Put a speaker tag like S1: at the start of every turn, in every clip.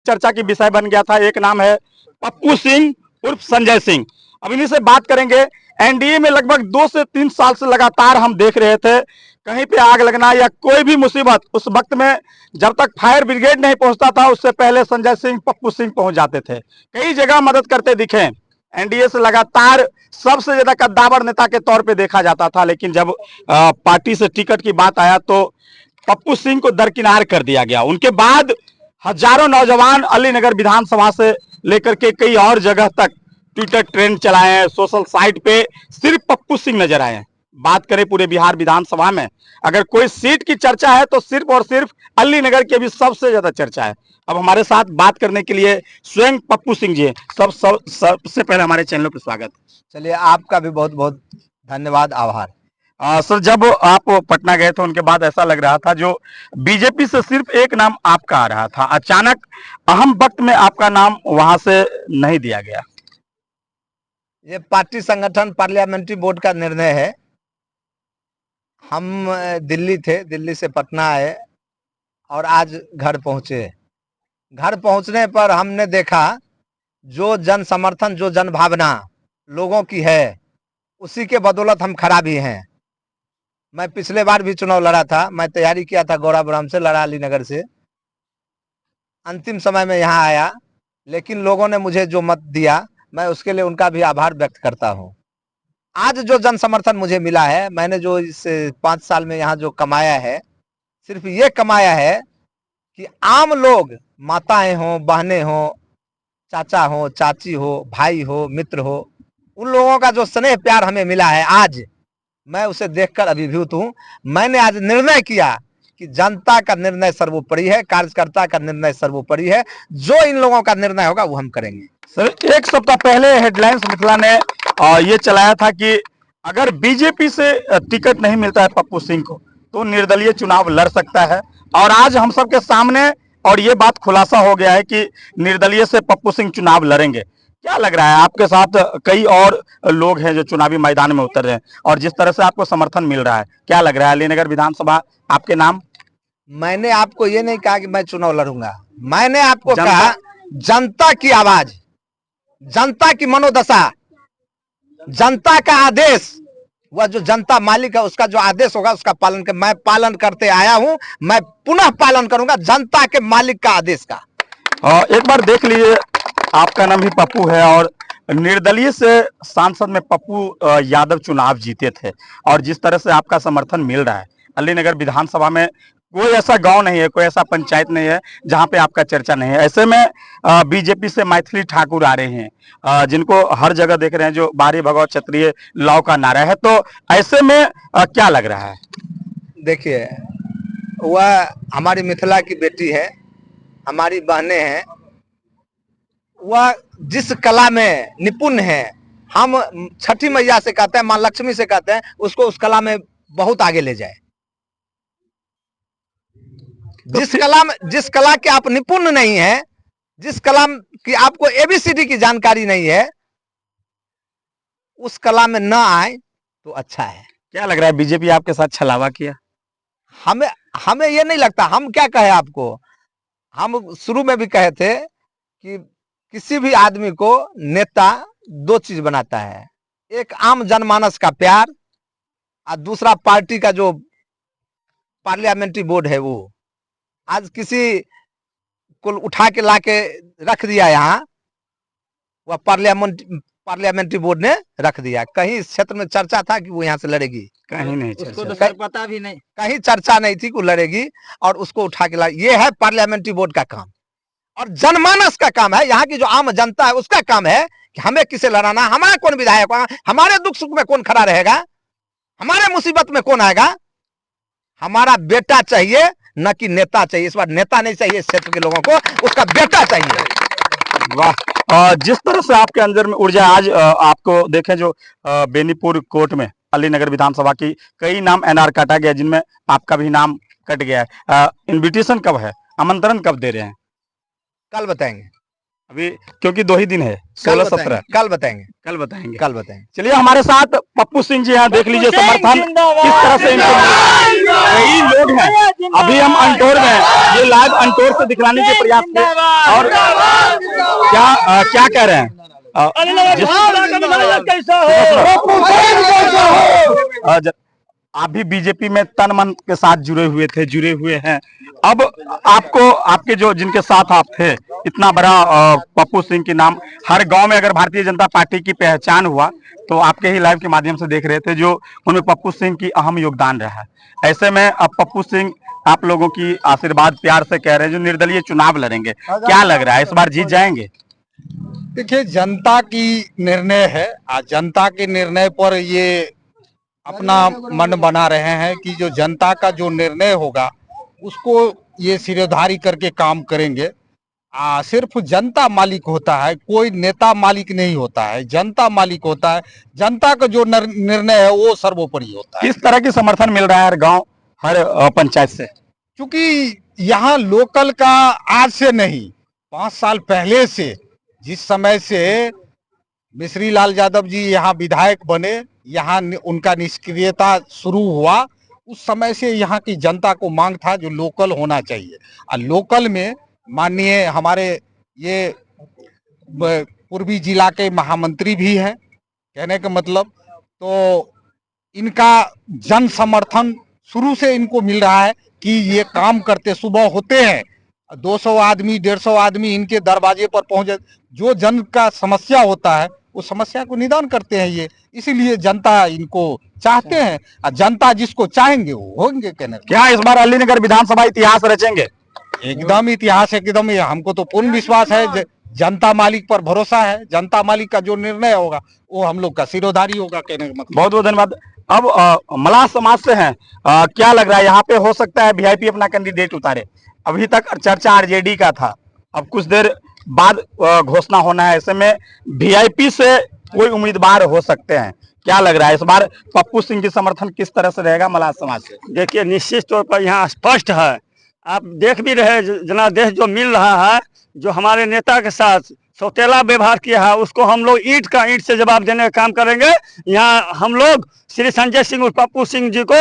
S1: चर्चा की विषय बन गया था। एक नाम है पप्पू सिंह उर्फ संजय सिंह। अब इन्हीं से बात करेंगे। एनडीए में लगभग 2 से 3 साल से लगातार हम देख रहे थे कहीं पे आग लगना या कोई भी मुसीबत, उस वक्त में जब तक फायर ब्रिगेड नहीं पहुंचता था उससे पहले संजय सिंह, पप्पू सिंह पहुंच जाते थे। कई जगह मदद करते दिखे। एनडीए से लगातार सबसे ज्यादा कद्दावर नेता के तौर पे देखा जाता था, लेकिन जब पार्टी से टिकट की बात आया तो पप्पू सिंह को दरकिनार कर दिया गया। उनके बाद हजारों नौजवान अलीनगर विधानसभा से लेकर के कई और जगह तक ट्विटर ट्रेंड चलाए हैं, सोशल साइट पे सिर्फ पप्पू सिंह नजर आए हैं। बात करें पूरे बिहार विधानसभा में अगर कोई सीट की चर्चा है तो सिर्फ और सिर्फ अलीनगर की अभी सबसे ज्यादा चर्चा है। अब हमारे साथ बात करने के लिए स्वयं पप्पू सिंह जी हैं। सबसे पहले हमारे चैनल पर स्वागत।
S2: चलिए, आपका भी बहुत बहुत धन्यवाद, आभार।
S1: सर, जब आप पटना गए थे उनके बाद ऐसा लग रहा था जो बीजेपी से सिर्फ एक नाम आपका आ रहा था, अचानक अहम वक्त में आपका नाम वहां से नहीं दिया गया।
S2: ये पार्टी संगठन पार्लियामेंट्री बोर्ड का निर्णय है। हम दिल्ली थे, दिल्ली से पटना आए और आज घर पहुंचे। घर पहुंचने पर हमने देखा जो जन समर्थन, जो जन भावना लोगों की है, उसी के बदौलत हम खड़ा भी हैं। मैं पिछले बार भी चुनाव लड़ा था, मैं तैयारी किया था गौराबुराम से, लड़ा अलीनगर से। अंतिम समय में यहाँ आया, लेकिन लोगों ने मुझे जो मत दिया मैं उसके लिए उनका भी आभार व्यक्त करता हूँ। आज जो जन समर्थन मुझे मिला है, मैंने जो इस 5 साल में यहाँ जो कमाया है, सिर्फ ये कमाया है कि आम लोग, माताएं हो, बहनें हो, चाचा हो, चाची हो, भाई हो, मित्र हो, उन लोगों का जो स्नेह प्यार हमें मिला है, आज मैं उसे देखकर अभिभूत हूँ। मैंने आज निर्णय किया कि जनता का निर्णय सर्वोपरि है, कार्यकर्ता का निर्णय सर्वोपरि है। जो इन लोगों का निर्णय होगा वो हम करेंगे।
S1: सर, एक सप्ताह पहले हेडलाइंस मिथिला ने ये चलाया था कि अगर बीजेपी से टिकट नहीं मिलता है पप्पू सिंह को तो निर्दलीय चुनाव लड़ सकता है, और आज हम सबके सामने और ये बात खुलासा हो गया है कि निर्दलीय से पप्पू सिंह चुनाव लड़ेंगे। क्या लग रहा है, आपके साथ कई और लोग हैं जो चुनावी मैदान में उतर रहे हैं और जिस तरह से आपको समर्थन मिल रहा है, क्या लग रहा है अलीनगर विधानसभा आपके नाम?
S2: मैंने आपको ये नहीं कहा कि मैं चुनाव लड़ूंगा, मैंने आपको कहा जनता की आवाज, जनता की मनोदशा, जनता का आदेश, वह जो जनता मालिक है उसका जो आदेश होगा उसका पालन कर, मैं पालन करते आया हूं, मैं पुनः पालन करूंगा जनता के मालिक का आदेश का।
S1: एक बार देख लीजिए, आपका नाम ही पप्पू है और निर्दलीय से सांसद में पप्पू यादव चुनाव जीते थे, और जिस तरह से आपका समर्थन मिल रहा है अलीनगर विधानसभा में कोई ऐसा गांव नहीं है, कोई ऐसा पंचायत नहीं है जहां पे आपका चर्चा नहीं है। ऐसे में बीजेपी से मैथिली ठाकुर आ रहे हैं, जिनको हर जगह देख रहे हैं, जो बारी भगवत क्षत्रिय लाव का नारा है, तो ऐसे में क्या लग रहा है?
S2: देखिए, वह हमारी मिथिला की बेटी है, हमारी बहनें हैं, वह जिस कला में निपुण है, हम छठी मैया से कहते हैं, माँ लक्ष्मी से कहते हैं, उसको उस कला में बहुत आगे ले जाए। जिस कला के आप निपुण नहीं है, जिस कला की आपको एबीसीडी की जानकारी नहीं है, उस कला में न आए तो अच्छा है।
S1: क्या लग रहा है, बीजेपी आपके साथ छलावा किया?
S2: हमें ये नहीं लगता। हम क्या कहे आपको, हम शुरू में भी कहे थे कि किसी भी आदमी को नेता 2 चीज बनाता है, एक आम जनमानस का प्यार और दूसरा पार्टी का जो पार्लियामेंट्री बोर्ड है वो। आज किसी को उठा के लाके रख दिया यहाँ, वह पार्लियामेंट्री बोर्ड ने रख दिया। कहीं इस क्षेत्र में चर्चा था कि वो यहाँ से लड़ेगी?
S1: कहीं नहीं,
S2: उसको तो सर पता भी नहीं, कहीं चर्चा नहीं थी कि वो लड़ेगी, और उसको उठा के ला। ये है पार्लियामेंट्री बोर्ड का काम, और जनमानस का काम है, यहाँ की जो आम जनता है उसका काम है कि हमें किसे लड़ाना, हमारा कौन विधायक, हमारे दुख सुख में कौन खड़ा रहेगा, हमारे मुसीबत में कौन आएगा। हमारा बेटा चाहिए, न कि नेता चाहिए। इस बार नेता नहीं चाहिए इस क्षेत्र के लोगों को, उसका बेटा चाहिए।
S1: वाह, जिस तरह से आपके अंदर में ऊर्जा, आज आपको देखें जो बेनीपुर कोर्ट में अलीनगर विधानसभा की कई नाम एनआर काटा गया, जिनमें आपका भी नाम कट गया है। इनविटेशन कब है, आमंत्रण कब दे रहे हैं?
S2: कल बताएंगे।
S1: अभी क्योंकि 2 ही दिन है, 16-17
S2: कल बताएंगे
S1: कल बताएंगे।
S2: कल बताएंगे।
S1: चलिए हमारे साथ पप्पू सिंह जी यहाँ देख लीजिए समर्थन किस तरह से कई लोग हैं। अभी हम अंटोर में हैं, ये लाइव अंटोर से दिखलाने के प्रयास थे और क्या कह रहे हैं आप भी बीजेपी में तन मन के साथ जुड़े हुए हैं। अब आपको आपके जो जिनके साथ आप थे, इतना बड़ा पप्पू सिंह के नाम हर गांव में अगर भारतीय जनता पार्टी की पहचान हुआ तो आपके ही लाइव के माध्यम से देख रहे थे, जो उनमें पप्पू सिंह की अहम योगदान रहा है। ऐसे में अब पप्पू सिंह आप लोगों की आशीर्वाद प्यार से कह रहे हैं, जो निर्दलीय चुनाव लड़ेंगे, क्या लग रहा है इस बार जीत जाएंगे?
S3: देखिए, जनता की निर्णय है। आज जनता के निर्णय पर ये अपना मन बना रहे हैं कि जो जनता का जो निर्णय होगा उसको ये सिरेधारी करके काम करेंगे। सिर्फ जनता मालिक होता है, कोई नेता मालिक नहीं होता है, जनता मालिक होता है। जनता का जो निर्णय है वो सर्वोपरि होता है।
S1: किस तरह की समर्थन मिल रहा है हर गांव हर पंचायत से?
S3: क्योंकि यहाँ लोकल का आज से नहीं, 5 साल पहले से, जिस समय से मिश्री लाल यादव जी यहाँ विधायक बने, यहाँ उनका निष्क्रियता शुरू हुआ, उस समय से यहाँ की जनता को मांग था जो लोकल होना चाहिए। और लोकल में माननीय हमारे ये पूर्वी जिला के महामंत्री भी हैं, कहने का मतलब, तो इनका जन समर्थन शुरू से इनको मिल रहा है कि ये काम करते, सुबह होते हैं 200 आदमी 150 आदमी इनके दरवाजे पर पहुंचे, जो जन का समस्या होता है उस समस्या को निदान करते हैं ये, इसीलिए जनता इनको चाहते हैं और जनता जिसको चाहेंगे वो होंगे। कहने
S1: क्या इस बार अलीनगर विधानसभा इतिहास रचेंगे?
S3: एकदम इतिहास, एकदम। हमको तो पूर्ण विश्वास है, जनता मालिक पर भरोसा है। जनता मालिक का जो निर्णय होगा वो हम लोग का सिरोधारी होगा, कहने का मतलब।
S1: बहुत बहुत धन्यवाद। अब मलाह समाज से हैं, क्या लग रहा है यहाँ पे हो सकता है वीआईपी अपना कैंडिडेट उतारे? अभी तक चर्चा आरजेडी का था, अब कुछ देर बाद घोषणा होना है, ऐसे में वीआईपी से कोई उम्मीदवार हो सकते हैं, क्या लग रहा है इस बार पप्पू सिंह की समर्थन किस तरह से रहेगा मलाह समाज से?
S4: देखिए, निश्चित तौर पर यहाँ स्पष्ट है, आप देख भी रहे जनादेश जो मिल रहा है, जो हमारे नेता के साथ सौतेला व्यवहार किया है उसको हम लोग ईंट का ईंट से जवाब देने का काम करेंगे। यहाँ हम लोग श्री संजय सिंह और पप्पू सिंह जी को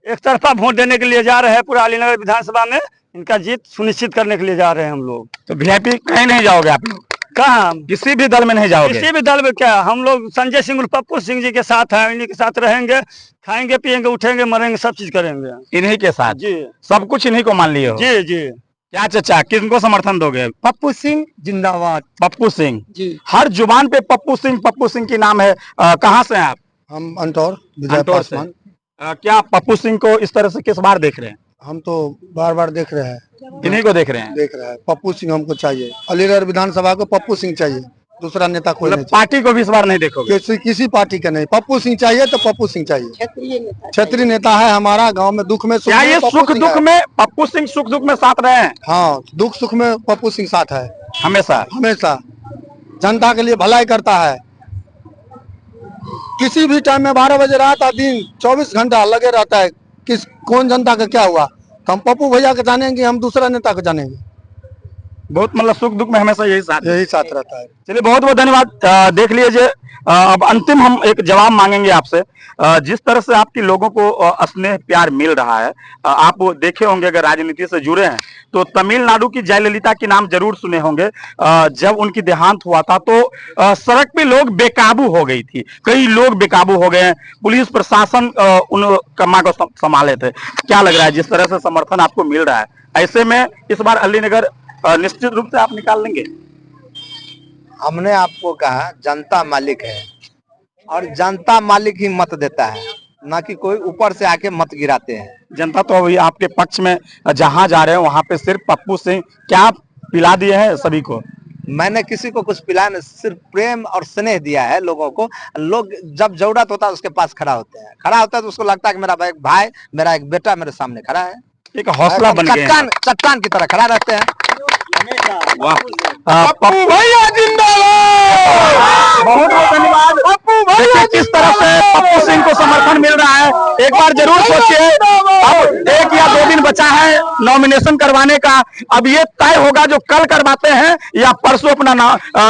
S4: एक तरफा वोट देने के लिए जा रहे हैं। पूरा अलीनगर विधानसभा में इनका जीत सुनिश्चित करने के लिए जा रहे हैं हम लोग।
S1: तो वीआईपी कहीं नहीं जाओगे आप लोग?
S4: कहाँ,
S1: किसी भी दल में नहीं जाओगे?
S4: किसी भी दल में क्या, हम लोग संजय सिंह और पप्पू सिंह जी के साथ हैं, इन्हीं के साथ रहेंगे, खाएंगे पिएंगे उठेंगे मरेंगे, सब चीज करेंगे
S1: इन्हीं के साथ
S4: जी।
S1: सब कुछ इन्हीं को मान लिए हो?
S4: जी जी।
S1: क्या चाचा, किनको समर्थन दोगे?
S2: पप्पू सिंह जिंदाबाद।
S1: पप्पू सिंह
S2: जी।
S1: हर जुबान पे पप्पू सिंह की नाम है। कहाँ से हैं आप?
S5: हम अंटौर विजय
S1: अंटौर से।
S5: पासवान।
S1: क्या पप्पू सिंह को इस तरह से किस बार देख रहे हैं?
S5: हम तो बार बार देख रहे हैं,
S1: इन्हीं को देख रहे हैं।
S5: पप्पू सिंह हमको चाहिए, अलीगढ़ विधानसभा को पप्पू सिंह चाहिए, दूसरा नेता कोई नहीं चाहिए।
S1: पार्टी को भी इस बार नहीं देखोगे?
S5: किसी पार्टी का नहीं, पप्पू सिंह चाहिए तो पप्पू सिंह चाहिए। क्षेत्रीय नेता है हमारा, गांव में दुख में
S1: क्या ये सुख दुख में पप्पू सिंह सुख दुख में साथ रहे हैं?
S5: हाँ, दुख सुख में पप्पू सिंह साथ है
S1: हमेशा
S5: हमेशा। जनता के लिए भलाई करता है, किसी भी टाइम में 12 बजे रात और दिन 24 घंटा लगे रहता है। कौन जनता का क्या हुआ, तो हम पप्पू भैया को जानेंगे, हम दूसरा नेता को जानेंगे।
S1: बहुत मतलब सुख दुख में हमेशा यही साथ
S5: रहता है।
S1: चलिए बहुत बहुत धन्यवाद। देख लीजिए, अब अंतिम हम एक जवाब मांगेंगे आपसे। जिस तरह से आपकी लोगों को स्नेह प्यार मिल रहा है, आप देखे होंगे अगर राजनीति से जुड़े हैं तो तमिलनाडु की जयललिता की नाम जरूर सुने होंगे। जब उनकी देहांत हुआ था तो सड़क पे लोग बेकाबू हो गई थी, कई लोग बेकाबू हो गए हैं, पुलिस प्रशासन उन कम्मा को संभाले थे। क्या लग रहा है जिस तरह से समर्थन आपको मिल रहा है, ऐसे में इस बार अलीनगर निश्चित रूप से आप निकाल लेंगे?
S2: हमने आपको कहा जनता मालिक है और जनता मालिक ही मत देता है, ना कि कोई ऊपर से आके मत गिराते हैं।
S1: जनता तो अभी आपके पक्ष में जहां जा रहे हैं वहां पे सिर्फ पप्पू सिंह क्या पिला दिए हैं सभी को?
S2: मैंने किसी को कुछ पिलाया नहीं, सिर्फ प्रेम और स्नेह दिया है लोगों को। लोग जब जरूरत होता है उसके पास खड़ा होते हैं, तो उसको लगता है कि मेरा भाई मेरा एक बेटा मेरे सामने खड़ा है,
S1: एक हौसला बन गया,
S2: चट्टान की तरह खड़ा रहते हैं।
S1: वाह, पप्पू भैया जिंदाबाद। बहुत बहुत धन्यवाद। देखिए किस तरह से पप्पू सिंह को समर्थन मिल रहा है। एक बार जरूर सोचिए, अब 1 या 2 दिन बचा है नॉमिनेशन करवाने का। अब ये तय होगा जो कल करवाते हैं या परसों अपना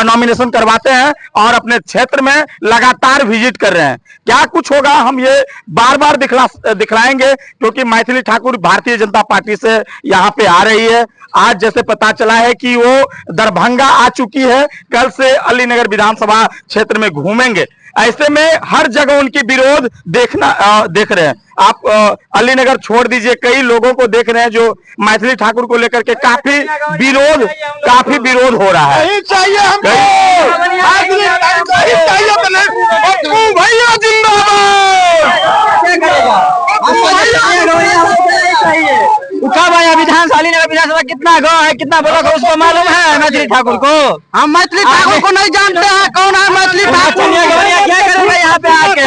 S1: नॉमिनेशन करवाते हैं और अपने क्षेत्र में लगातार विजिट कर रहे हैं। क्या कुछ होगा हम ये बार बार दिखलाएंगे, क्योंकि मैथिली ठाकुर भारतीय जनता पार्टी से यहाँ पे आ रही है। आज जैसे पता चला है कि वो दरभंगा आ चुकी है, कल से अलीनगर विधानसभा क्षेत्र में घूमेंगे। ऐसे में हर जगह उनकी विरोध देख रहे हैं आप। अलीनगर छोड़ दीजिए, कई लोगों को देख रहे हैं जो मैथिली ठाकुर को लेकर के काफी विरोध हो रहा है।
S5: चाहिए हमको पप्पू भैया
S6: उठा भाई अलीनगर विधानसभा कितना गाँव है, कितना बड़ा गाँव, उसको मालूम है मैथिली ठाकुर को? हम मैथिली ठाकुर को नहीं जानते हैं, कौन है मैथिली ठाकुर? क्या करेंगे यहाँ पे आके?